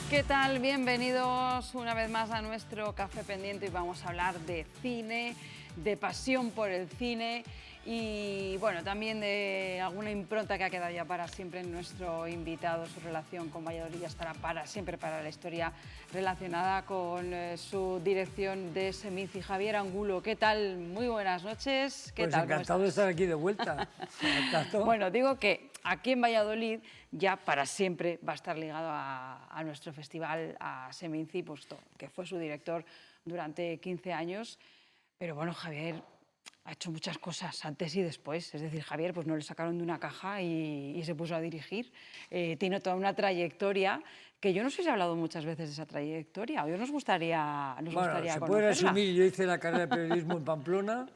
¿Qué tal? Bienvenidos una vez más a nuestro Café Pendiente y vamos a hablar de cine, de pasión por el cine y bueno, también de alguna impronta que ha quedado ya para siempre en nuestro invitado. Su relación con Valladolid ya estará para siempre para la historia relacionada con su dirección de Seminci. Javier Angulo, ¿qué tal? Muy buenas noches. ¿Qué Pues tal? encantado de estar aquí de vuelta. Bueno, digo que aquí en Valladolid ya para siempre va a estar ligado a nuestro festival, a Seminci, puesto que fue su director durante 15 años. Pero bueno, Javier ha hecho muchas cosas antes y después. Es decir, Javier pues no le sacaron de una caja y se puso a dirigir. Tiene toda una trayectoria que yo no sé si he hablado muchas veces de esa trayectoria. Hoy nos gustaría Bueno, se puede conocerla. resumir. Yo hice la carrera de periodismo en Pamplona.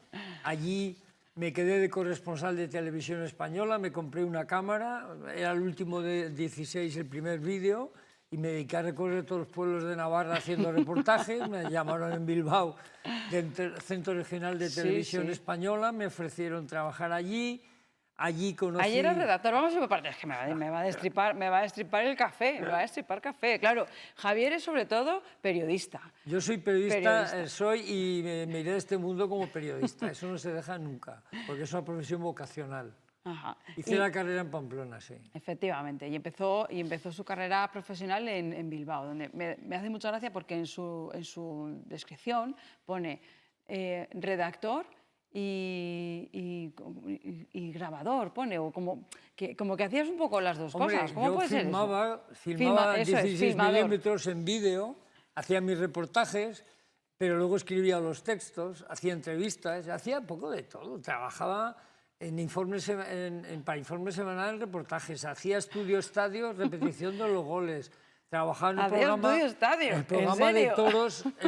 Allí me quedé de corresponsal de Televisión Española, me compré una cámara, era el último de 16, el primer vídeo, y me dediqué a recorrer todos los pueblos de Navarra haciendo reportajes. Me llamaron en Bilbao del Centro Regional de Televisión Española, me ofrecieron trabajar allí. Allí conocí... Ayer el redactor, vamos a partir, es que me va a destripar el café, me va a destripar café. Claro, Javier es sobre todo periodista. Yo soy periodista. Y me iré de este mundo como periodista, eso no se deja nunca, porque es una profesión vocacional. Ajá. Hice la carrera en Pamplona, sí. Efectivamente, y empezó su carrera profesional en Bilbao, donde me hace mucha gracia porque en su descripción pone redactor y grabador, pone, o como que hacías un poco las dos cosas. ¿Cómo puede ser eso? Filmaba 16 milímetros en vídeo, hacía mis reportajes, pero luego escribía los textos, hacía entrevistas, hacía poco de todo. Trabajaba para informe semanal en reportajes, hacía estudio-estadio, repetición de los goles. Trabajaba en el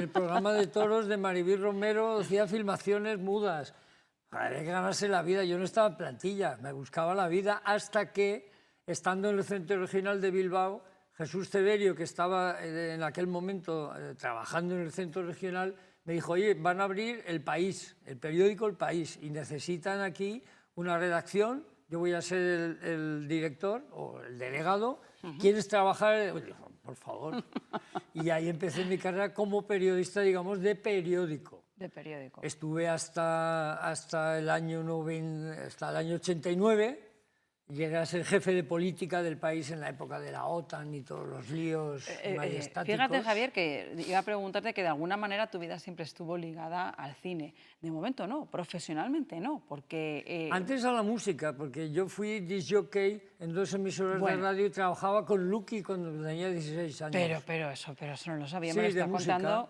programa de toros de Maribel Romero, hacía filmaciones mudas. Había que ganarse la vida, yo no estaba en plantilla, me buscaba la vida hasta que, estando en el Centro Regional de Bilbao, Jesús Severio, que estaba en aquel momento trabajando en el Centro Regional, me dijo: oye, van a abrir El País, el periódico El País, y necesitan aquí una redacción, yo voy a ser el director o el delegado, ¿quieres trabajar? Por favor. Y ahí empecé mi carrera como periodista, digamos, de periódico. De periódico. Estuve hasta el año 89, llegué a ser jefe de política del país en la época de la OTAN y todos los líos majestáticos. Fíjate, Javier, que iba a preguntarte que de alguna manera tu vida siempre estuvo ligada al cine. De momento no, profesionalmente no, porque... Antes a la música, porque yo fui disc jockey en 2 emisoras de radio y trabajaba con Lucky cuando tenía 16 años. Pero eso no lo sabía, sí, me lo está contando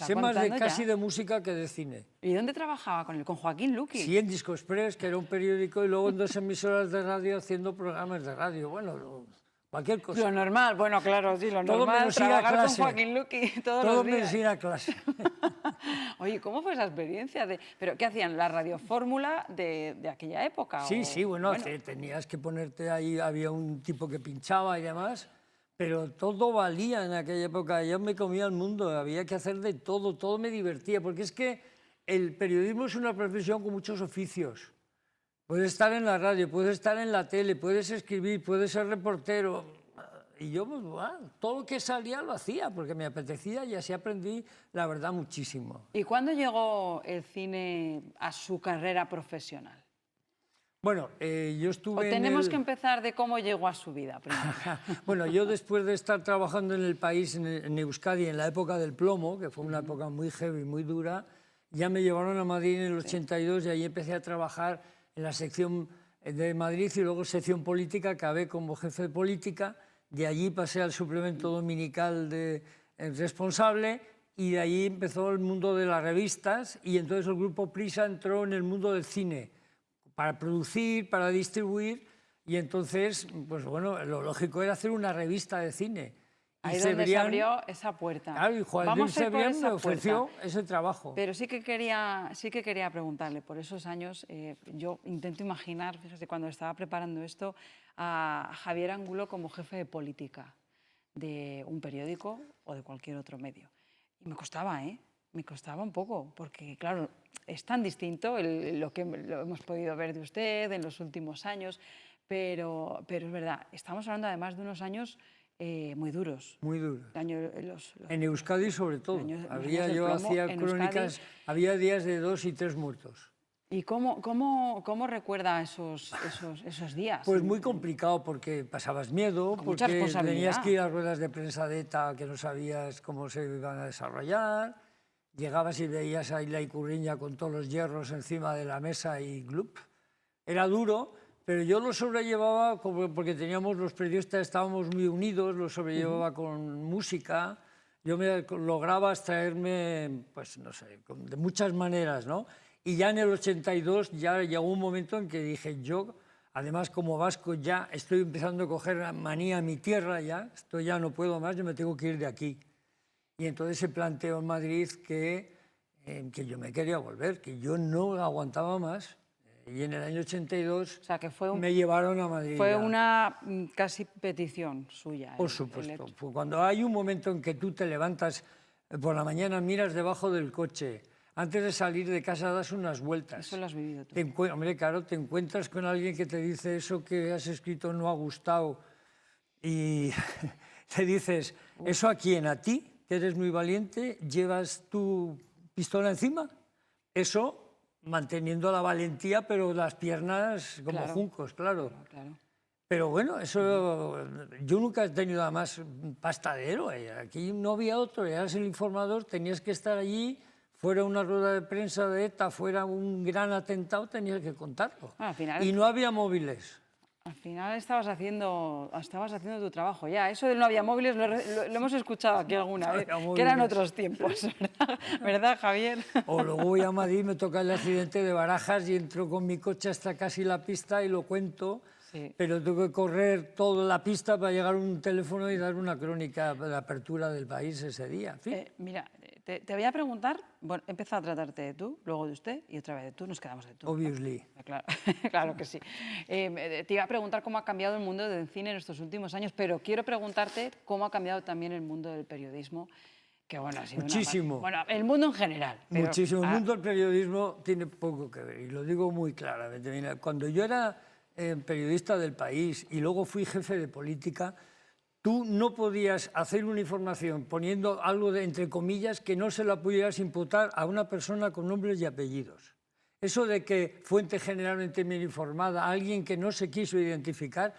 sé más casi de música que de cine. ¿Y dónde trabajaba con él? ¿Con Joaquín Luqui? Sí, en Disco Express, que era un periódico, y luego en 2 emisoras de radio haciendo programas de radio. Bueno, cualquier cosa. Lo normal, bueno, claro, sí, lo todo normal. Menos ir a clase. Trabajar con Joaquín Luqui todos los días. Todo menos ir a clase. Oye, ¿cómo fue esa experiencia? ¿Pero qué hacían? ¿La radiofórmula de aquella época? Sí, bueno, tenías que ponerte ahí, había un tipo que pinchaba y demás, pero todo valía en aquella época. Yo me comía el mundo, había que hacer de todo, todo me divertía, porque es que el periodismo es una profesión con muchos oficios. Puedes estar en la radio, puedes estar en la tele, puedes escribir, puedes ser reportero. Y yo, pues, bueno, todo lo que salía lo hacía, porque me apetecía y así aprendí, la verdad, muchísimo. ¿Y cuándo llegó el cine a su carrera profesional? Bueno, yo estuve tenemos que empezar de cómo llegó a su vida primero. Bueno, yo después de estar trabajando en El País, en Euskadi, en la época del plomo, que fue una época muy heavy, muy dura, ya me llevaron a Madrid en el 82 y ahí empecé a trabajar en la sección de Madrid y luego sección política, acabé como jefe de política, de allí pasé al suplemento dominical de responsable y de allí empezó el mundo de las revistas y entonces el grupo Prisa entró en el mundo del cine para producir, para distribuir y entonces, pues bueno, lo lógico era hacer una revista de cine. Ahí es donde se abrió esa puerta. Claro, y Juan Cebrián me ofreció ese trabajo. Pero sí que quería preguntarle, por esos años, yo intento imaginar, fíjese, cuando estaba preparando esto, a Javier Angulo como jefe de política de un periódico o de cualquier otro medio. Y me costaba, me costaba un poco, porque claro, es tan distinto lo que lo hemos podido ver de usted en los últimos años, pero es verdad, estamos hablando además de unos años muy duros. Muy duro. Los En Euskadi sobre todo. los Había, años del yo plomo hacía en crónicas, Euskadi. había días de 2 y 3 muertos. ¿Y cómo recuerda esos días? Pues muy complicado porque pasabas miedo, Con mucha porque tenías responsabilidad. que ir a ruedas de prensa de ETA que no sabías cómo se iban a desarrollar. Llegabas y veías a Isla Ikurriña con todos los hierros encima de la mesa y glup. Era duro, pero yo lo sobrellevaba porque teníamos los periodistas, estábamos muy unidos, lo sobrellevaba con música. Yo lograba extraerme, pues no sé, de muchas maneras, ¿no? Y ya en el 82 ya llegó un momento en que dije, yo, además como vasco ya estoy empezando a coger manía a mi tierra ya, esto ya no puedo más, yo me tengo que ir de aquí. Y entonces se planteó en Madrid que yo me quería volver, que yo no aguantaba más. Y en el año 82 O sea, que me llevaron a Madrid. fue ya. una casi petición suya. Por supuesto. Cuando hay un momento en que tú te levantas por la mañana, miras debajo del coche, antes de salir de casa das unas vueltas. Eso lo has vivido tú. Hombre, claro, te encuentras con alguien que te dice eso que has escrito no ha gustado y te dices, ¿eso a quién? ¿A ti? Que eres muy valiente, llevas tu pistola encima. Eso manteniendo la valentía, pero las piernas como juncos, claro. Claro. Pero bueno, eso yo nunca he tenido nada más pasta de héroe. Aquí no había otro, eras el informador, tenías que estar allí, fuera una rueda de prensa de ETA, fuera un gran atentado, tenías que contarlo. Al final, y no había móviles. Al final estabas haciendo tu trabajo ya. Eso de no había móviles lo hemos escuchado aquí alguna vez, que eran otros tiempos, ¿verdad, Javier? O luego voy a Madrid, me toca el accidente de Barajas y entro con mi coche hasta casi la pista y lo cuento. Sí. Pero tengo que correr toda la pista para llegar a un teléfono y dar una crónica de apertura del país ese día. En fin. Mira, te voy a preguntar, bueno, empieza a tratarte de tú, luego de usted y otra vez de tú, nos quedamos de tú. Obviously. Claro, claro que sí. Te iba a preguntar cómo ha cambiado el mundo del cine en estos últimos años, pero quiero preguntarte cómo ha cambiado también el mundo del periodismo, que bueno, ha sido muchísimo. Bueno, el mundo en general. Pero, muchísimo. El mundo del periodismo tiene poco que ver, y lo digo muy claramente. Mira, cuando yo era periodista del País y luego fui jefe de política, tú no podías hacer una información poniendo algo de entre comillas que no se la pudieras imputar a una persona con nombres y apellidos. Eso de que fuente generalmente bien informada, alguien que no se quiso identificar,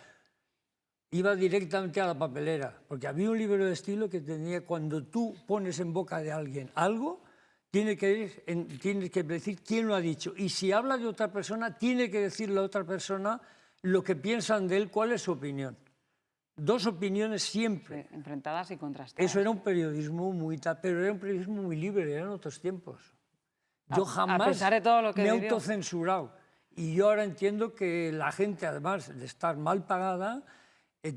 iba directamente a la papelera, porque había un libro de estilo que tenía, cuando tú pones en boca de alguien algo, tienes que decir quién lo ha dicho. Y si habla de otra persona, tiene que decirle a otra persona lo que piensan de él, cuál es su opinión. Dos opiniones siempre. Sí, enfrentadas y contrastadas. Eso era un periodismo pero era un periodismo muy libre, eran otros tiempos. Yo jamás a pesar de todo lo que me he vivió. autocensurado. Y yo ahora entiendo que la gente, además de estar mal pagada,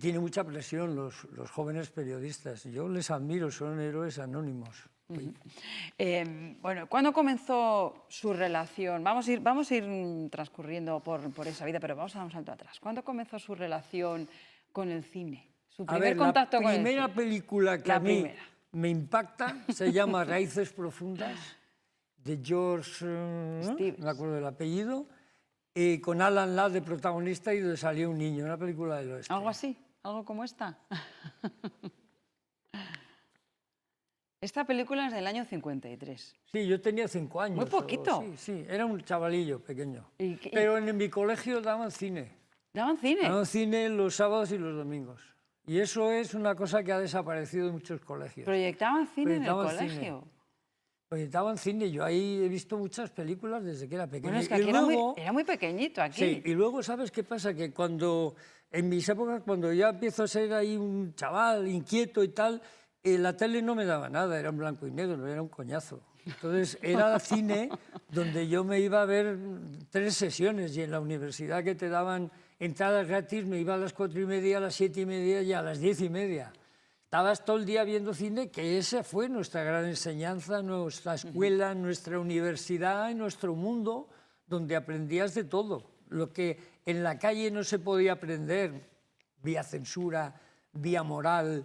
tiene mucha presión, los jóvenes periodistas. Yo les admiro, son héroes anónimos. Bueno, ¿cuándo comenzó su relación? Vamos a ir transcurriendo por esa vida, pero vamos a dar un salto atrás. ¿Cuándo comenzó su relación con el cine? Su primer contacto con el cine. La primera película que a mí me impacta se llama Raíces Profundas, de George, no me acuerdo del apellido, con Alan Ladd de protagonista y donde salía un niño, una película del oeste. ¿Algo así? ¿Algo como esta? Esta película es del año 53. Sí, yo tenía 5 años. Muy poquito. Sí, era un chavalillo pequeño. Pero en mi colegio daban cine. ¿Daban cine? Daban cine los sábados y los domingos. Y eso es una cosa que ha desaparecido en muchos colegios. ¿Proyectaban cine en el colegio? Proyectaban cine. Yo ahí he visto muchas películas desde que era pequeño. Bueno, es que aquí era muy pequeñito aquí. Sí, y luego, ¿sabes qué pasa? Que en mis épocas, cuando ya empiezo a ser ahí un chaval inquieto y tal, la tele no me daba nada, era en blanco y negro, era un coñazo. Entonces era cine donde yo me iba a ver 3 sesiones y en la universidad que te daban entradas gratis me iba a las 4:30, a las 7:30 y a las 10:30. Estabas todo el día viendo cine, que esa fue nuestra gran enseñanza, nuestra escuela, nuestra universidad y nuestro mundo, donde aprendías de todo. Lo que en la calle no se podía aprender, vía censura, vía moral,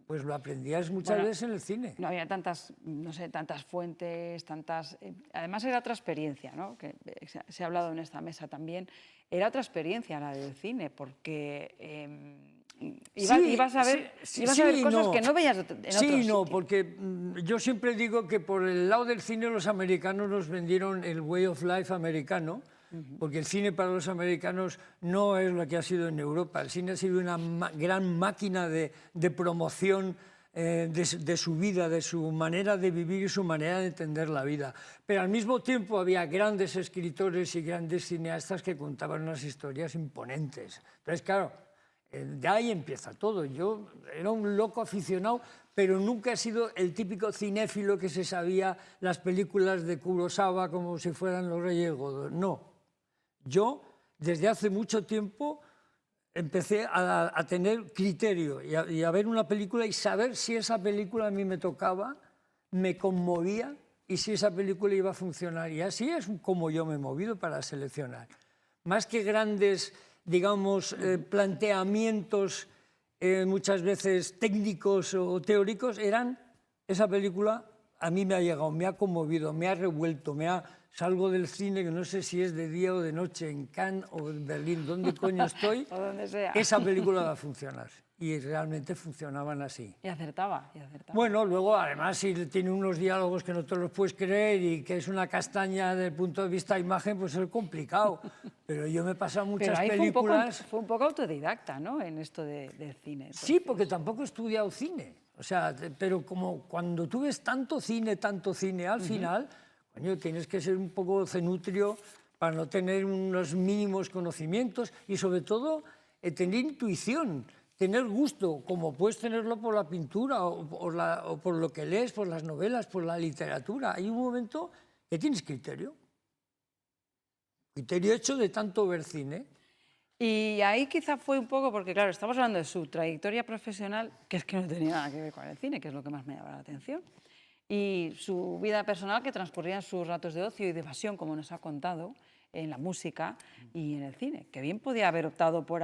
pues lo aprendías muchas veces en el cine. No había tantas, no sé, tantas fuentes, tantas... además era otra experiencia, ¿no? Que se ha hablado en esta mesa también. Era otra experiencia la del cine, porque ibas a ver, ibas a ver cosas que no veías en otros Sí, no, sitios. porque yo siempre digo que por el lado del cine los americanos nos vendieron el way of life americano, porque el cine para los americanos no es lo que ha sido en Europa. El cine ha sido una gran máquina de promoción de su vida, de su manera de vivir y su manera de entender la vida. Pero al mismo tiempo había grandes escritores y grandes cineastas que contaban unas historias imponentes. Entonces, claro, de ahí empieza todo. Yo era un loco aficionado, pero nunca he sido el típico cinéfilo que se sabía las películas de Kurosawa como si fueran los Reyes Godos. No. Yo, desde hace mucho tiempo, empecé a tener criterio y a ver una película y saber si esa película a mí me tocaba, me conmovía y si esa película iba a funcionar. Y así es como yo me he movido para seleccionar. Más que grandes, digamos, planteamientos muchas veces técnicos o teóricos, eran esa película a mí me ha llegado, me ha conmovido, me ha revuelto, salgo del cine, que no sé si es de día o de noche, en Cannes o en Berlín, ¿dónde coño estoy? O donde sea. Esa película va a funcionar. Y realmente funcionaban así. Y acertaba, y acertaba. Bueno, luego además si tiene unos diálogos que no te los puedes creer y que es una castaña desde el punto de vista de imagen, pues es complicado. Pero yo me he pasado muchas películas... Fue un poco autodidacta, ¿no?, en esto del cine. Entonces. Sí, porque tampoco he estudiado cine. O sea, pero como cuando tú ves tanto cine, al final, coño, tienes que ser un poco cenutrio para no tener unos mínimos conocimientos y sobre todo tener intuición, tener gusto, como puedes tenerlo por la pintura o por lo que lees, por las novelas, por la literatura. Hay un momento que tienes criterio. Criterio hecho de tanto ver cine. Y ahí quizá fue un poco, porque claro, estamos hablando de su trayectoria profesional, que es que no tenía nada que ver con el cine, que es lo que más me llama la atención, y su vida personal que transcurría en sus ratos de ocio y de evasión, como nos ha contado, en la música y en el cine, que bien podía haber optado por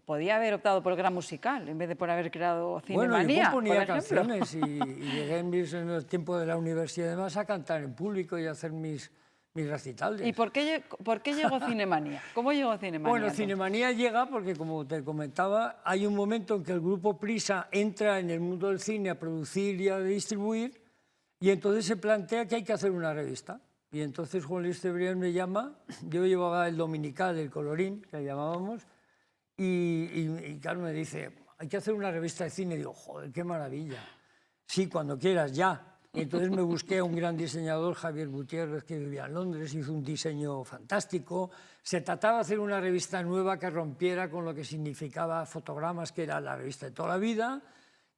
podía haber optado por el gran musical, en vez de por haber creado Cinemanía, bueno, yo componía por ejemplo. canciones y llegué en el tiempo de la universidad además a cantar en público y a hacer mis recitales. ¿Y por qué llegó Cinemanía? ¿Cómo llegó Cinemanía? Bueno, entonces? Cinemanía llega porque, como te comentaba, hay un momento en que el grupo Prisa entra en el mundo del cine a producir y a distribuir, y entonces se plantea que hay que hacer una revista. Y entonces Juan Luis Cebrián me llama, yo llevaba el dominical, el Colorín, que le llamábamos, y claro, me dice, hay que hacer una revista de cine. Y digo, joder, qué maravilla. Sí, cuando quieras, ya. Y entonces me busqué a un gran diseñador, Javier Gutiérrez, que vivía en Londres, hizo un diseño fantástico. Se trataba de hacer una revista nueva que rompiera con lo que significaba Fotogramas, que era la revista de toda la vida.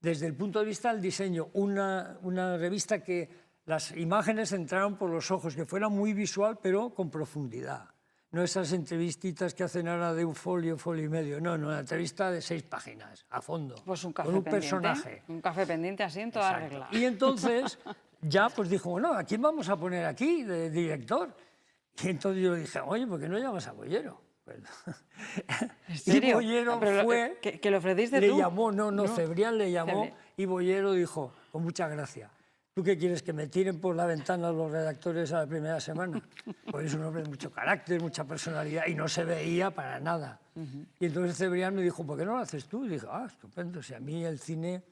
Desde el punto de vista del diseño, una revista que las imágenes entraron por los ojos, que fuera muy visual, pero con profundidad. No esas entrevistitas que hacen ahora de un folio y medio. No, una entrevista de 6 páginas, a fondo, pues un café con un pendiente, personaje. Un café pendiente así en toda regla. Y entonces ya pues dijo, bueno, ¿a quién vamos a poner aquí de director? Y entonces yo dije, oye, ¿por qué no llamas a Bollero? Pues, ¿En serio? Y Bollero fue... ¿Que lo ofreciste le tú? llamó, Cebrián le llamó y Bollero dijo, con mucha gracia, ¿tú qué quieres, que me tiren por la ventana los redactores a la primera semana? Pues es un hombre de mucho carácter, mucha personalidad y no se veía para nada. Y entonces Cebrián me dijo, ¿por qué no lo haces tú? Y dije, estupendo, si a mí el cine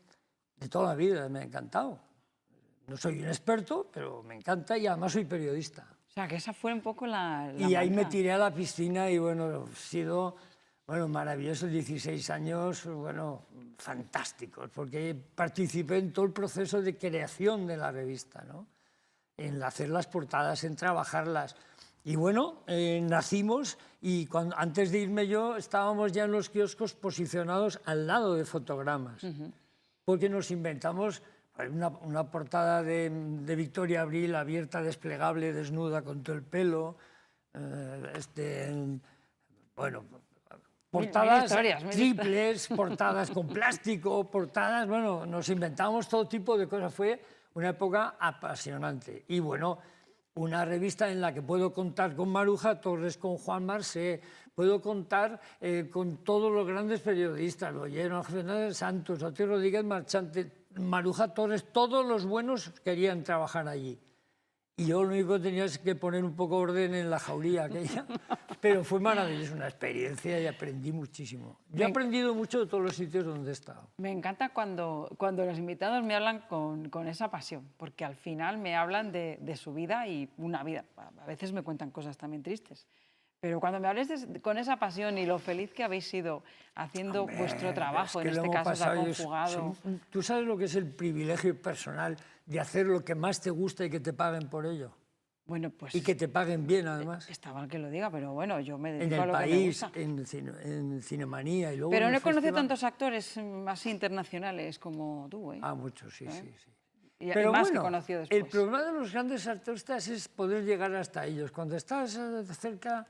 de toda la vida me ha encantado. No soy un experto, pero me encanta y además soy periodista. O sea, que esa fue un poco la y ahí me manera. tiré a la piscina y bueno, he sido maravillosos 16 años, fantásticos, porque participé en todo el proceso de creación de la revista, ¿no? En hacer las portadas, en trabajarlas. Y bueno, nacimos y antes de irme yo estábamos ya en los kioscos posicionados al lado de Fotogramas, porque nos inventamos una portada de Victoria Abril abierta, desplegable, desnuda, con todo el pelo, portadas triples, portadas con plástico, portadas, nos inventamos todo tipo de cosas. Fue una época apasionante. Y bueno, una revista en la que puedo contar con Maruja Torres, con Juan Marsé, puedo contar con todos los grandes periodistas, Bollero, Fernández Santos, Otto Rodríguez Marchante, Maruja Torres, todos los buenos querían trabajar allí. Y yo lo único que tenía es que poner un poco orden en la jauría aquella, Pero fue maravilloso, una experiencia y aprendí muchísimo. Yo he aprendido mucho de todos los sitios donde he estado. Me encanta cuando los invitados me hablan con esa pasión, porque al final me hablan de su vida y una vida. A veces me cuentan cosas también tristes. Pero cuando me hables con esa pasión y lo feliz que habéis sido haciendo Hombre, vuestro trabajo, es que en este caso se ha conjugado... Tú sabes lo que es el privilegio personal de hacer lo que más te gusta y que te paguen por ello. Bueno, pues... Y que te paguen bien, además. Está mal que lo diga, pero bueno, yo me En dedico a El lo que me País, gusta. en Cinemanía y luego Pero en no el he conocido festival. tantos actores así internacionales como tú, ¿eh? Ah, muchos, sí, sí, sí. Y Pero más que bueno, he conocido después. el problema de los grandes artistas es poder llegar hasta ellos. Cuando estás cerca,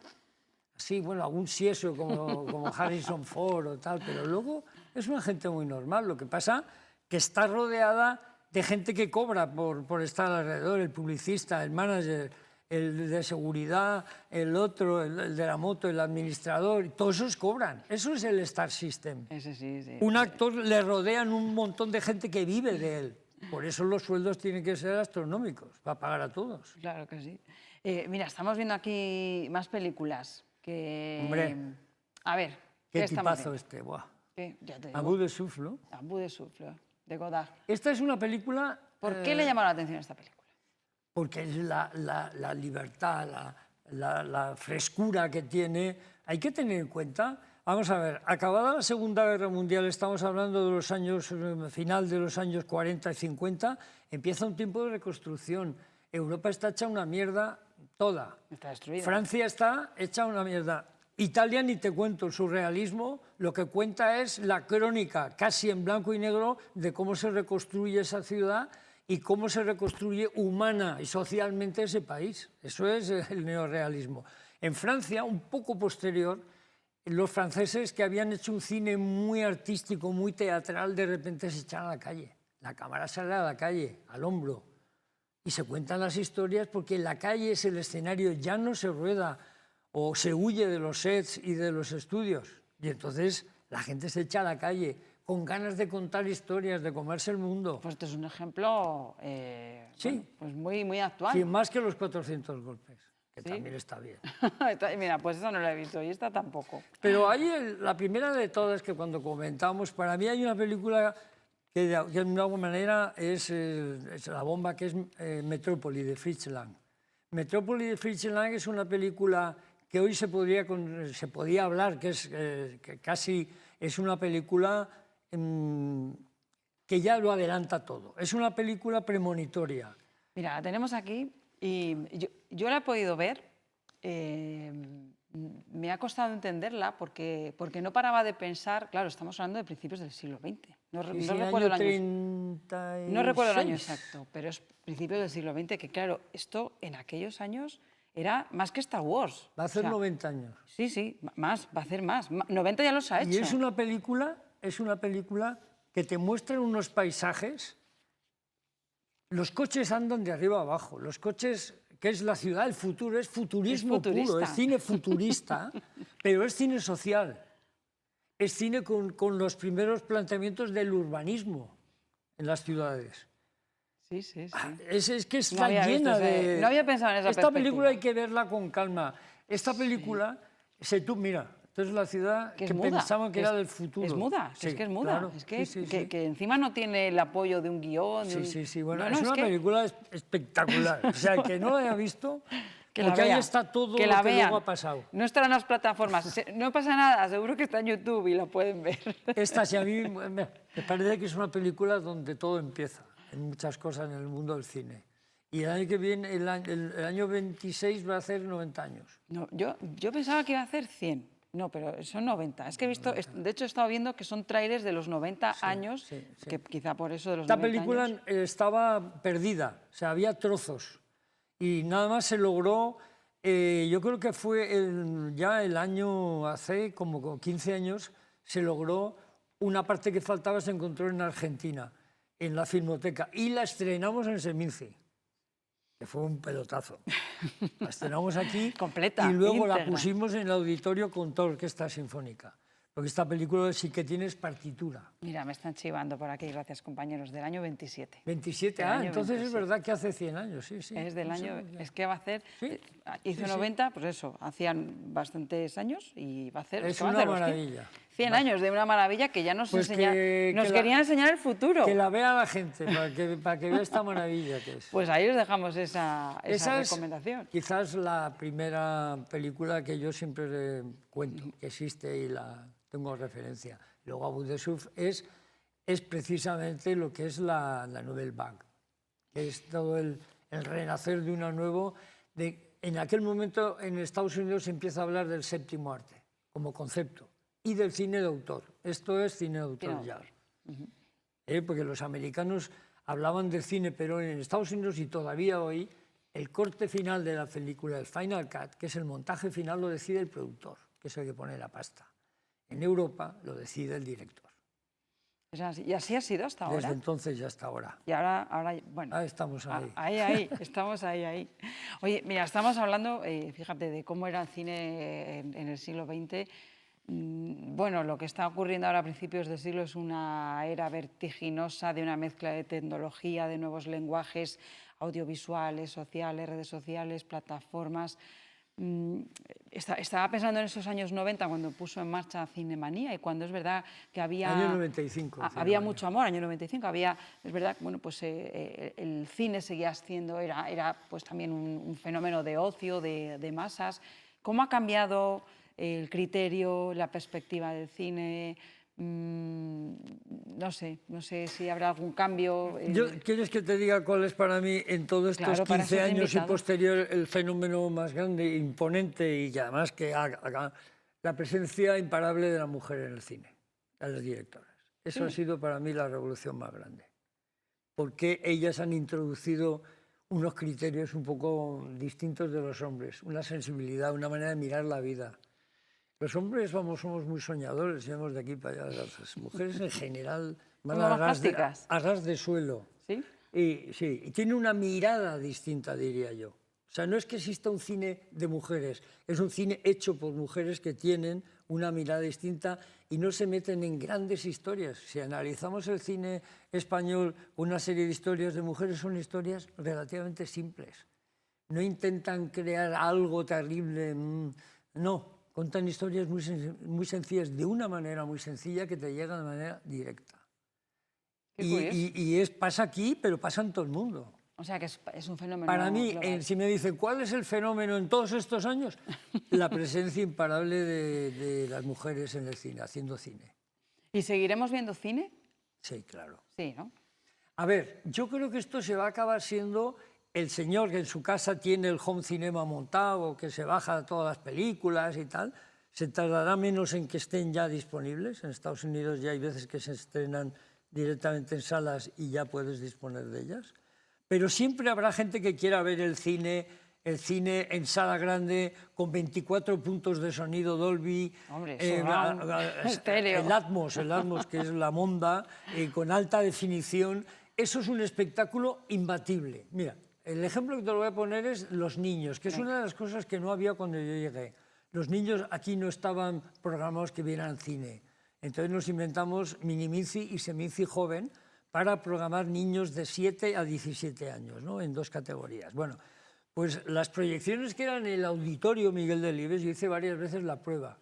sí, bueno, algún sieso como Harrison Ford o tal, pero luego es una gente muy normal. Lo que pasa que está rodeada de gente que cobra por estar alrededor, el publicista, el manager, el de seguridad, el otro, el de la moto, el administrador, y todos esos cobran. Eso es el Star System. Ese sí, sí. Un actor le rodean un montón de gente que vive de él. Por eso los sueldos tienen que ser astronómicos, para pagar a todos. Claro que sí. Mira, estamos viendo aquí más películas que... Hombre. A ver, Qué estamos tipazo viendo? este, buah. ¿Qué? Ya te digo. Abu de Souffle, ¿no? Abu de Souffle, de Godard. Esta es una película... ¿Por qué le llamó la atención esta película? Porque es la libertad, la frescura que tiene. Hay que tener en cuenta, vamos a ver, acabada la Segunda Guerra Mundial, estamos hablando de los años, final de los años 40 y 50, empieza un tiempo de reconstrucción. Europa está hecha una mierda toda. Está destruida. Francia está hecha una mierda. Italia, ni te cuento, el surrealismo lo que cuenta es la crónica, casi en blanco y negro, de cómo se reconstruye esa ciudad y cómo se reconstruye humana y socialmente ese país. Eso es el neorrealismo. En Francia, un poco posterior, los franceses que habían hecho un cine muy artístico, muy teatral, de repente se echan a la calle. La cámara sale a la calle, al hombro, y se cuentan las historias porque en la calle es el escenario, ya no se rueda o se huye de los sets y de los estudios. Y entonces la gente se echa a la calle con ganas de contar historias, de comerse el mundo. Pues este es un ejemplo Sí. bueno, pues muy actual. Sí, más que los 400 golpes, que ¿Sí? también está bien. Mira, pues esa no la he visto y esta tampoco. Pero hay la primera de todas que cuando comentamos, para mí hay una película que de alguna manera es la bomba, que es Metrópoli, de Fritz Lang. Metrópoli de Fritz Lang es una película que hoy se podía hablar, que casi es una película que ya lo adelanta todo. Es una película premonitoria. Mira, la tenemos aquí y yo la he podido ver. Me ha costado entenderla porque no paraba de pensar, claro, estamos hablando de principios del siglo XX. No recuerdo el año exacto, pero es principios del siglo XX, que claro, esto en aquellos años era más que Star Wars. Va a hacer 90 años. Sí, sí, más, va a hacer más. 90 ya los ha hecho. Y es una película que te muestra unos paisajes. Los coches andan de arriba a abajo. Los coches, que es la ciudad, el futuro, es futurismo puro, es cine futurista, pero es cine social. Es cine con los primeros planteamientos del urbanismo en las ciudades. Sí, sí, sí. Es que está llena de... No había pensado en esa Esta película hay que verla con calma. Esta película, mira, entonces la ciudad que pensaban que era del futuro. Es muda, sí, es que es muda. Claro, es que, sí, que encima no tiene el apoyo de un guión. Sí, bueno, es una película espectacular. O sea, el que no la haya visto, que porque ahí está todo que lo que vean. luego ha pasado. No estará en las plataformas. No pasa nada, seguro que está en YouTube y la pueden ver. Esta, sí, a mí me parece que es una película donde todo empieza, en muchas cosas en el mundo del cine. Y el año que viene, el año 26 va a hacer 90 años. No, yo pensaba que iba a hacer 100. No, pero son 90. Es que he visto, de hecho he estado viendo que son trailers de los 90 años, que quizá por eso de los 90 años... Esta película estaba perdida, o sea, había trozos. Y nada más se logró, yo creo que fue ya el año, hace como 15 años, se logró una parte que faltaba, se encontró en Argentina, en la Filmoteca, y la estrenamos en Seminci, que fue un pelotazo. La estrenamos aquí completa, y luego íntegra. la pusimos en el auditorio con toda orquesta sinfónica. Porque esta película sí que tiene partitura. Mira, me están chivando por aquí, gracias compañeros, del año 27. 27, Del año entonces 27. es verdad que hace 100 años, sí, sí. Es del No sé, año, ya. es que va a hacer, Sí, hizo sí, sí. 90, pues eso, hacían bastantes años y va a hacer, Es que va a una hacer los 100. maravilla. 100 años de una maravilla que ya nos, Pues nos querían enseñar el futuro. Que la vea la gente, para que vea esta maravilla que es. Pues ahí os dejamos esa Esa recomendación. es quizás la primera película que yo siempre cuento, que existe y la tengo referencia. Luego Abu Yusuf es precisamente lo que es la Nouvelle Vague, que es todo el renacer de una nueva... En aquel momento en Estados Unidos se empieza a hablar del séptimo arte como concepto y del cine de autor. Esto es cine de autor ya. Porque los americanos hablaban del cine, pero en Estados Unidos y todavía hoy el corte final de la película, el final cut, que es el montaje final, lo decide el productor, que es el que pone la pasta. En Europa lo decide el director. Y así ha sido hasta ahora. Desde entonces ya hasta ahora. Y ahora bueno. Estamos ahí. Estamos ahí. Oye, mira, estamos hablando, fíjate, de cómo era el cine en el siglo XX. Bueno, lo que está ocurriendo ahora a principios del siglo es una era vertiginosa de una mezcla de tecnología, de nuevos lenguajes audiovisuales, sociales, redes sociales, plataformas. Estaba pensando en esos años 90 cuando puso en marcha Cinemanía y cuando es verdad que había... Año 95. Había mucho amor, año 95, es verdad, bueno, pues el cine seguía siendo, era pues también un fenómeno de ocio, de masas. ¿Cómo ha cambiado el criterio, la perspectiva del cine? No sé si habrá algún cambio. ¿Quieres que te diga cuál es para mí en todos estos 15 años y posterior el fenómeno más grande, imponente y que además que haga la presencia imparable de la mujer en el cine, a las directoras? Eso ha sido para mí la revolución más grande. Porque ellas han introducido unos criterios un poco distintos de los hombres, una sensibilidad, una manera de mirar la vida. Los hombres somos muy soñadores, íbamos de aquí para allá. Las mujeres en general van a ras de suelo. ¿Sí? Y tiene una mirada distinta, diría yo. O sea, no es que exista un cine de mujeres, es un cine hecho por mujeres que tienen una mirada distinta y no se meten en grandes historias. Si analizamos el cine español, una serie de historias de mujeres son historias relativamente simples. No intentan crear algo terrible, no. Contan historias muy sencillas, de una manera muy sencilla que te llega de manera directa. Pasa aquí, pero pasa en todo el mundo. O sea, que es un fenómeno Para mí, global. si me dicen, ¿cuál es el fenómeno en todos estos años? La presencia imparable de las mujeres en el cine, haciendo cine. ¿Y seguiremos viendo cine? Sí, claro. Sí, ¿no? A ver, yo creo que esto se va a acabar siendo... El señor que en su casa tiene el home cinema montado, que se baja todas las películas y tal, se tardará menos en que estén ya disponibles. En Estados Unidos ya hay veces que se estrenan directamente en salas y ya puedes disponer de ellas. Pero siempre habrá gente que quiera ver el cine en sala grande, con 24 puntos de sonido Dolby, estéreo. el Atmos, que es la monda, con alta definición. Eso es un espectáculo imbatible. Mira, el ejemplo que te lo voy a poner es los niños, que es una de las cosas que no había cuando yo llegué. Los niños aquí no estaban programados que vieran cine. Entonces nos inventamos Miniminci y Seminci Joven para programar niños de 7 a 17 años, ¿no? En dos categorías. Bueno, pues las proyecciones que eran en el auditorio Miguel Delibes, yo hice varias veces la prueba.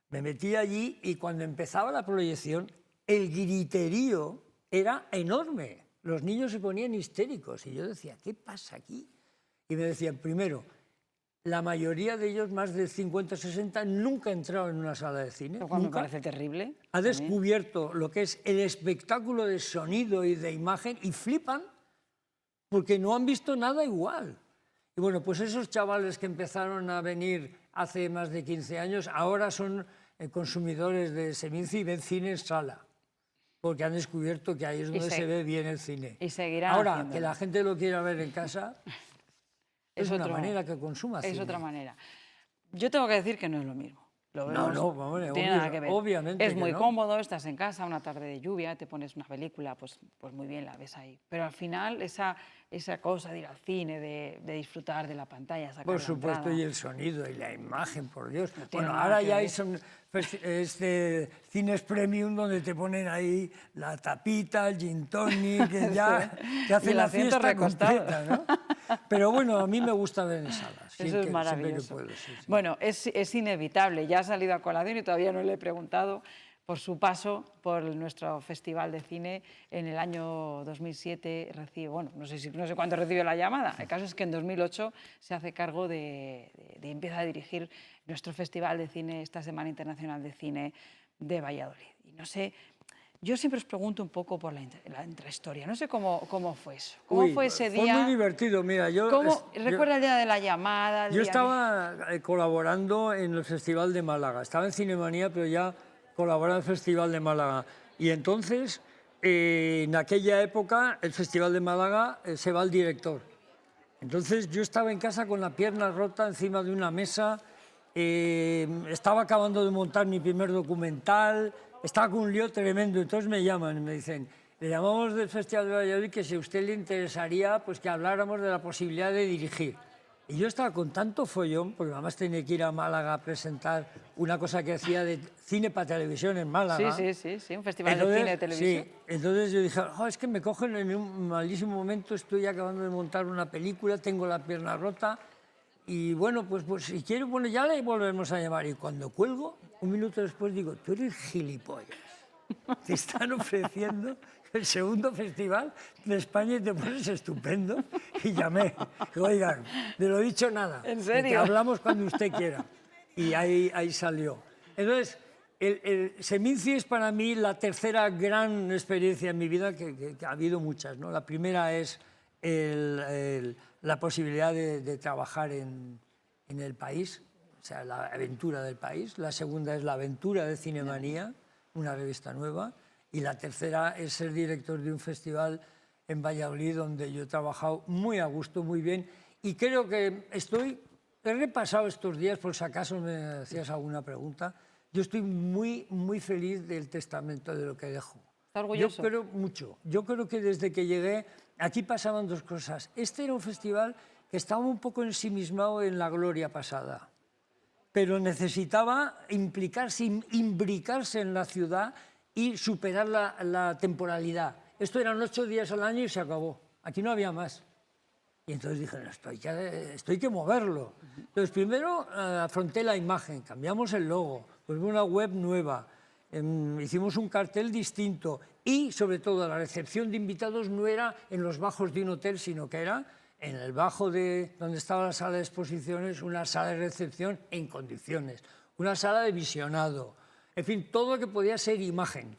Me metí allí y cuando empezaba la proyección, el griterío era enorme. Los niños se ponían histéricos y yo decía, ¿qué pasa aquí? Y me decían, primero, la mayoría de ellos, más de 50 o 60, nunca entraron en una sala de cine. Lo cual me parece terrible. Ha descubierto lo que es el espectáculo de sonido y de imagen y flipan porque no han visto nada igual. Y bueno, pues esos chavales que empezaron a venir hace más de 15 años, ahora son consumidores de Seminci y ven cine en sala. Porque han descubierto que ahí es donde se ve bien el cine. Y seguirán ahora, haciéndolo. Que la gente lo quiera ver en casa, es una manera que consuma cine. Es otra manera. Yo tengo que decir que no es lo mismo. Lo No, vemos, no, hombre, no tiene obvio, nada que ver. obviamente Es que muy no. cómodo, estás en casa, una tarde de lluvia, te pones una película, pues muy bien, la ves ahí. Pero al final esa cosa de ir al cine, de disfrutar de la pantalla, sacar Por la supuesto, entrada, y el sonido y la imagen, por Dios. no tiene Bueno, nada ahora que ya hay ver. cines premium donde te ponen ahí la tapita, el gin tonic, que ya te Y hacen el la asiento fiesta recostado. completa, ¿no? Pero bueno, a mí me gusta ver en salas, Eso es siempre que maravilloso. puedo. Sí, sí. Bueno, es inevitable, ya ha salido a colación y todavía no le he preguntado por su paso por nuestro Festival de Cine en el año 2007. Bueno, no sé cuándo recibió la llamada. El caso es que en 2008 se hace cargo de empieza a dirigir nuestro Festival de Cine, esta Semana Internacional de Cine de Valladolid. Y no sé, yo siempre os pregunto un poco por la intrahistoria. No sé cómo fue eso. ¿Cómo Uy, fue ese fue muy día? divertido, mira, ¿Recuerda el día de la llamada? El yo día estaba colaborando en el Festival de Málaga, estaba en Cinemanía, pero ya colaboraba en el Festival de Málaga. Y entonces, en aquella época, el Festival de Málaga se va al director. Entonces yo estaba en casa con la pierna rota encima de una mesa, estaba acabando de montar mi primer documental, estaba con un lío tremendo, entonces me llaman y me dicen, le llamamos del Festival de Valladolid que si a usted le interesaría pues que habláramos de la posibilidad de dirigir. Y yo estaba con tanto follón, porque además tenía que ir a Málaga a presentar una cosa que hacía de cine para televisión en Málaga. Sí, un festival de cine de televisión. Sí, entonces yo dije, es que me cogen en un malísimo momento, estoy acabando de montar una película, tengo la pierna rota y bueno, pues si quiero, bueno, ya le volvemos a llamar. Y cuando cuelgo, un minuto después digo, tú eres gilipollas, te están ofreciendo el segundo festival de España y te pones estupendo. Y llamé, oigan, de lo dicho nada. ¿En Que serio? hablamos cuando usted quiera. Y ahí salió. Entonces, el Seminci es para mí la tercera gran experiencia en mi vida, que ha habido muchas, ¿no? La primera es la posibilidad de trabajar en el país, o sea, la aventura del país. La segunda es la aventura de Cinemanía, una revista nueva. Y la tercera es ser director de un festival en Valladolid, donde yo he trabajado muy a gusto, muy bien. Y creo que he repasado estos días, por si acaso me hacías alguna pregunta. Yo estoy muy, muy feliz del testamento, de lo que dejo. ¿Está orgulloso? Yo creo mucho. Yo creo que desde que llegué, aquí pasaban dos cosas. Este era un festival que estaba un poco ensimismado en la gloria pasada, pero necesitaba imbricarse en la ciudad y superar la temporalidad. Esto eran 8 días al año y se acabó. Aquí no había más. Y entonces dije, esto hay que moverlo. Entonces primero afronté la imagen, cambiamos el logo, pusimos una web nueva, hicimos un cartel distinto y sobre todo la recepción de invitados no era en los bajos de un hotel, sino que era en el bajo de donde estaba la sala de exposiciones, una sala de recepción en condiciones, una sala de visionado, en fin, todo lo que podía ser imagen.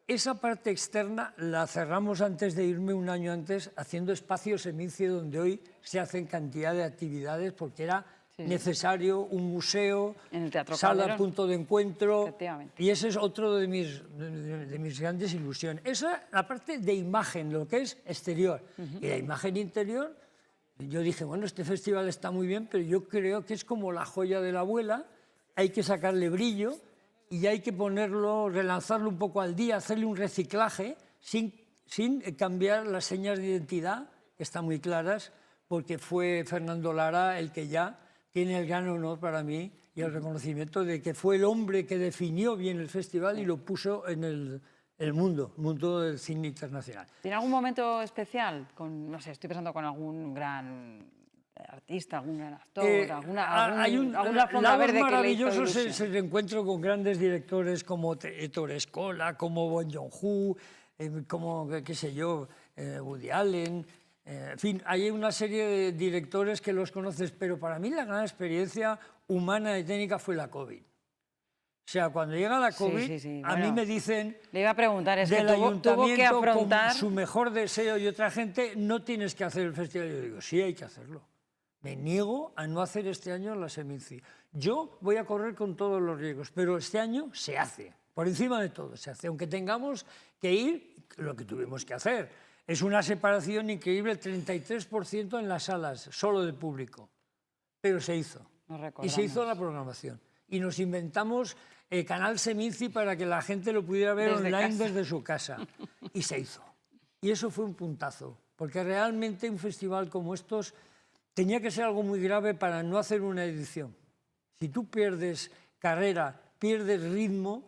Esa parte externa la cerramos antes de irme, un año antes, haciendo espacio Seminci, donde hoy se hacen cantidad de actividades, porque era necesario un museo, En el Teatro sala, Calderón. punto de encuentro, Efectivamente. y ese es otro de mis grandes ilusiones. Esa es la parte de imagen, lo que es exterior. Y la imagen interior, yo dije, bueno, este festival está muy bien, pero yo creo que es como la joya de la abuela, hay que sacarle brillo, y hay que ponerlo, relanzarlo un poco al día, hacerle un reciclaje sin cambiar las señas de identidad, que están muy claras, porque fue Fernando Lara el que ya tiene el gran honor para mí y el reconocimiento de que fue el hombre que definió bien el festival y lo puso en el mundo del cine internacional. ¿Tiene algún momento especial? No sé, estoy pensando con algún gran artista, algún gran actor, alguna alfombra verde que le hizo maravilloso ilusión. es el encuentro con grandes directores como Ettore Scola, como Bong Joon-ho, como, qué sé yo, Woody Allen. En fin, hay una serie de directores que los conoces, pero para mí la gran experiencia humana y técnica fue la COVID. O sea, cuando llega la COVID, a mí me dicen le iba a preguntar, es que del tuvo que ayuntamiento afrontar con su mejor deseo y otra gente, no tienes que hacer el festival. Yo digo, sí, hay que hacerlo. Me niego a no hacer este año la Seminci. Yo voy a correr con todos los riesgos, pero este año se hace, por encima de todo se hace. Aunque tengamos que ir, lo que tuvimos que hacer, es una separación increíble, el 33% en las salas, solo del público. Pero se hizo. Y se hizo la programación. y nos inventamos Canal Seminci para que la gente lo pudiera ver Desde online casa. desde su casa. Y se hizo. Y eso fue un puntazo, porque realmente un festival como estos tenía que ser algo muy grave para no hacer una edición. Si tú pierdes carrera, pierdes ritmo,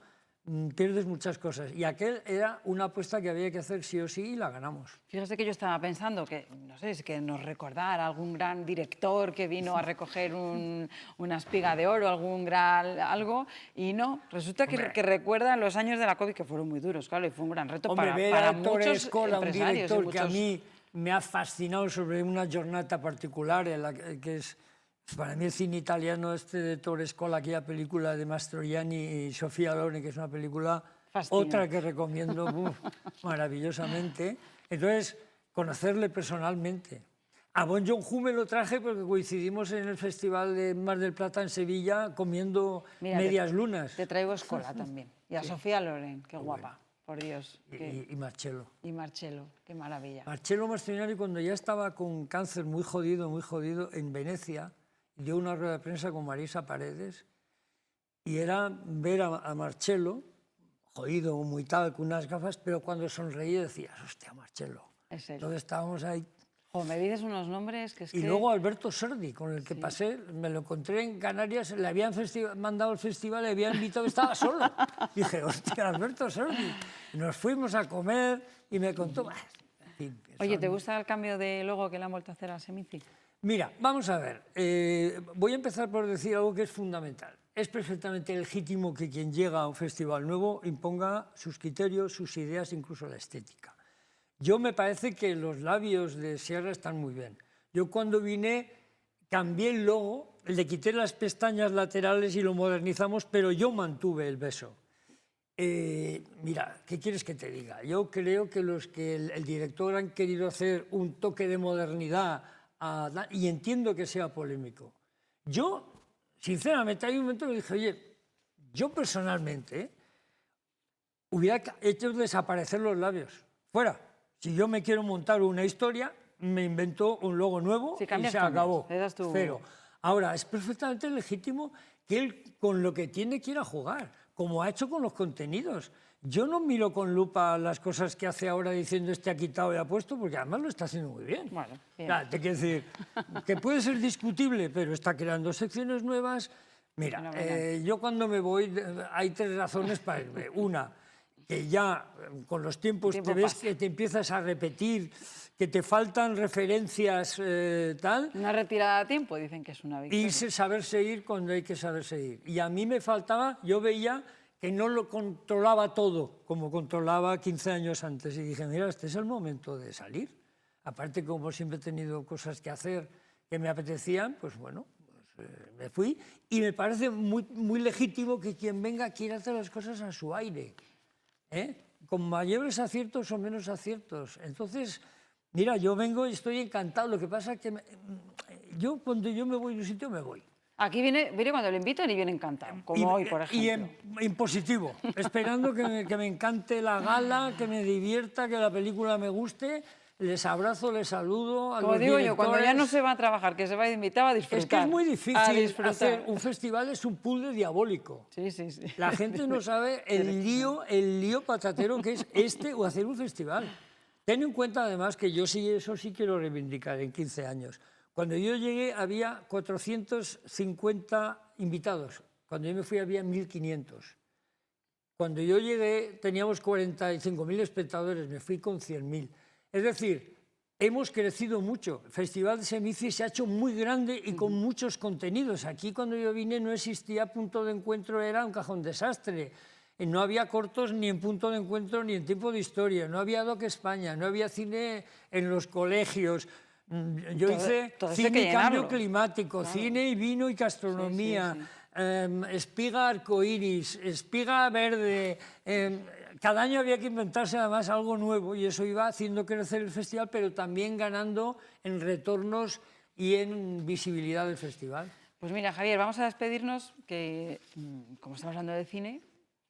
pierdes muchas cosas. Y aquel era una apuesta que había que hacer sí o sí y la ganamos. Fíjese que yo estaba pensando que, no sé, es que nos recordara algún gran director que vino a recoger una espiga de oro, algún gran algo, y no, resulta que recuerda los años de la COVID, que fueron muy duros, claro, y fue un gran reto Hombre, ver para a Ettore muchos Scola, un empresarios. director que a mí me ha fascinado sobre una giornata particular, que es, para mí el cine italiano este de Ettore Scola, aquella película de Mastroianni y Sofía Loren, que es una película, Fascinante. otra que recomiendo maravillosamente. Entonces, conocerle personalmente. A Bong Joon-ho me lo traje porque coincidimos en el Festival de Mar del Plata en Sevilla comiendo Mira, medias lunas. Te traigo Escola también. Y a Sofía Loren, qué guapa, por Dios. Y Marcello. Y Marcello, qué maravilla. Marcello Mastroianni, cuando ya estaba con cáncer muy jodido, en Venecia, dio una rueda de prensa con Marisa Paredes y era ver a Marcello, jodido, muy tal, con unas gafas, pero cuando sonreía decías, hostia, Marcello. Es él. Entonces estábamos ahí. Jo, me dices unos nombres que es Y que... luego Alberto Sordi, con el que pasé, me lo encontré en Canarias, le habían mandado al festival, le habían invitado, estaba solo. Dije, hostia, Alberto Sordi. Y nos fuimos a comer y me contó... En fin, Oye, ¿te gusta el cambio de logo que le han vuelto a hacer a Seminci? Mira, vamos a ver. Voy a empezar por decir algo que es fundamental. Es perfectamente legítimo que quien llega a un festival nuevo imponga sus criterios, sus ideas, incluso la estética. Yo me parece que los labios de Sierra están muy bien. Yo cuando vine cambié el logo, le quité las pestañas laterales y lo modernizamos, pero yo mantuve el beso. Mira, ¿qué quieres que te diga? Yo creo que los que el director han querido hacer un toque de modernidad, y entiendo que sea polémico. Yo, sinceramente, hay un momento que dije, oye, yo personalmente hubiera hecho desaparecer los labios. Fuera. Si yo me quiero montar una historia, me invento un logo nuevo y se acabó. Cero. Ahora, es perfectamente legítimo que él con lo que tiene quiera jugar, como ha hecho con los contenidos. Yo no miro con lupa las cosas que hace ahora diciendo este ha quitado y ha puesto, porque además lo está haciendo muy bien. Bueno, bien. Claro, te quiero decir, que puede ser discutible, pero está creando secciones nuevas. Mira, yo cuando me voy, hay tres razones para irme. Una, que ya con los tiempos te ves que te empiezas a repetir, que te faltan referencias, tal. Una retirada a tiempo, dicen que es una victoria. Y saberse ir cuando hay que saberse ir. Y a mí me faltaba, yo veía que no lo controlaba todo como controlaba 15 años antes. Y dije, mira, este es el momento de salir. Aparte, como siempre he tenido cosas que hacer que me apetecían, pues bueno, me fui. Y me parece muy legítimo que quien venga quiera hacer las cosas a su aire, con mayores aciertos o menos aciertos. Entonces, mira, yo vengo y estoy encantado. Lo que pasa es que yo cuando yo me voy de un sitio, me voy. Aquí viene cuando le invitan y viene encantado, como hoy, por ejemplo. Y en positivo, esperando que me encante la gala, que me divierta, que la película me guste. Les abrazo, les saludo a como los digo directores. yo, cuando ya no se va a trabajar, que se va de invitado a disfrutar. Es que es muy difícil hacer un festival, es un puzzle diabólico. Sí, sí, sí. La gente no sabe el lío patatero que es este o hacer un festival. Ten en cuenta además que yo sí, eso sí quiero reivindicar en 15 años. Cuando yo llegué había 450 invitados. Cuando yo me fui había 1.500. Cuando yo llegué teníamos 45.000 espectadores, me fui con 100.000. Es decir, hemos crecido mucho. El Festival de Seminci se ha hecho muy grande y con muchos contenidos. Aquí cuando yo vine no existía Punto de Encuentro, era un cajón desastre. No había cortos ni en Punto de Encuentro ni en Tiempo de Historia, no había Doc España, no había cine en los colegios. Yo hice cine y cambio climático, claro. Cine y vino y gastronomía, sí, sí, sí. Espiga arcoíris, espiga verde. Cada año había que inventarse además algo nuevo y eso iba haciendo crecer el festival, pero también ganando en retornos y en visibilidad del festival. Pues mira, Javier, vamos a despedirnos, que como estamos hablando de cine,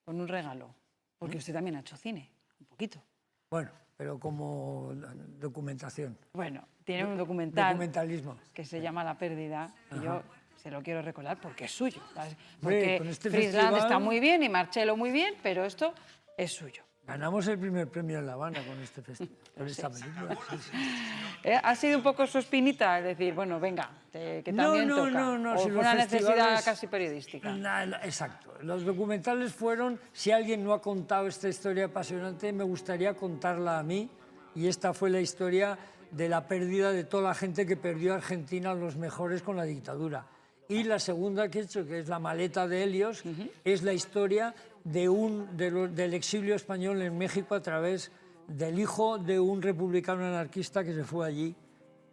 con un regalo, porque usted también ha hecho cine, un poquito. Bueno, pero como documentación. Bueno, tiene un documental documentalismo que se llama La Pérdida, que yo se lo quiero recordar porque es suyo. ¿Sabes? Hombre, Porque con este Friesland festival- está muy bien y Marcello muy bien, pero esto es suyo. Ganamos el primer premio en La Habana con este festival, con esta película. Sí, sí. Ha sido un poco su espinita, es decir, bueno, venga, que también toca. No, O si fue los una necesidad festivales- casi periodística. Exacto. Los documentales fueron, si alguien no ha contado esta historia apasionante, me gustaría contarla a mí, y esta fue la historia de la pérdida de toda la gente que perdió Argentina, los mejores con la dictadura. Y la segunda que he hecho, que es La maleta de Helios, es la historia del exilio español en México a través del hijo de un republicano anarquista que se fue allí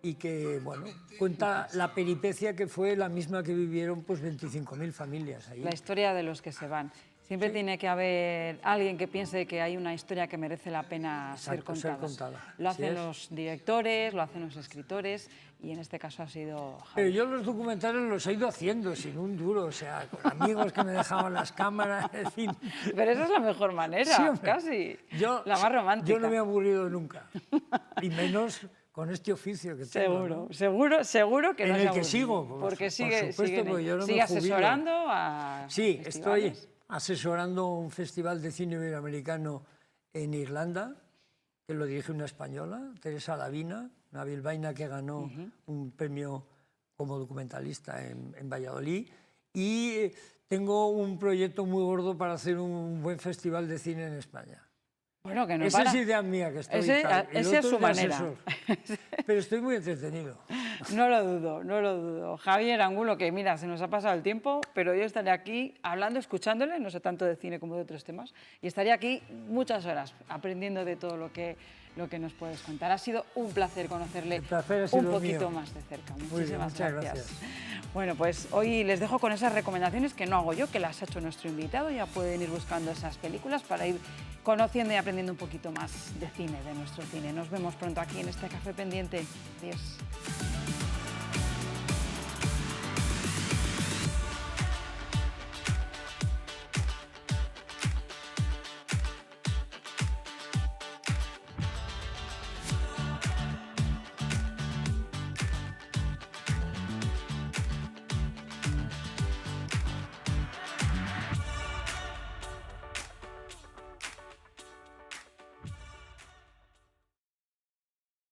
y que, bueno, cuenta la peripecia que fue la misma que vivieron pues 25.000 familias ahí. La historia de los que se van. Siempre tiene que haber alguien que piense que hay una historia que merece la pena ser Exacto, ser contada. contada. Lo Así hacen es. los directores, lo hacen los escritores y en este caso ha sido Pero Javier. yo los documentales los he ido haciendo sin un duro, o sea, con amigos que me dejaban las cámaras, en fin. Pero esa es la mejor manera, Sí, hombre. casi. Yo, la más romántica. Yo no me he aburrido nunca, y menos con este oficio que tengo. Seguro, ¿no? seguro que En no el se que aburre. sigo, Porque por sigue, supuesto, porque yo no me sigue jubilo. asesorando a Sí, estoy festivales. asesorando un festival de cine iberoamericano en Irlanda, que lo dirige una española, Teresa Lavina, una bilbaína que ganó un premio como documentalista en Valladolid. Y tengo un proyecto muy gordo para hacer un buen festival de cine en España. Bueno, que no Esa para. es idea mía que estoy. Ese- tal. El ese es otro su de manera. asesor. Pero estoy muy entretenido. No lo dudo, no lo dudo. Javier Angulo, que mira, se nos ha pasado el tiempo, pero yo estaré aquí hablando, escuchándole, no sé tanto de cine como de otros temas, y estaré aquí muchas horas aprendiendo de todo lo que nos puedes contar. Ha sido un placer conocerle El placer ha sido un poquito mío. más de cerca. Muy bien, Muchísimas muchas gracias. Bueno, pues hoy les dejo con esas recomendaciones que no hago yo, que las ha hecho nuestro invitado. Ya pueden ir buscando esas películas para ir conociendo y aprendiendo un poquito más de cine, de nuestro cine. Nos vemos pronto aquí en este Café Pendiente. Adiós.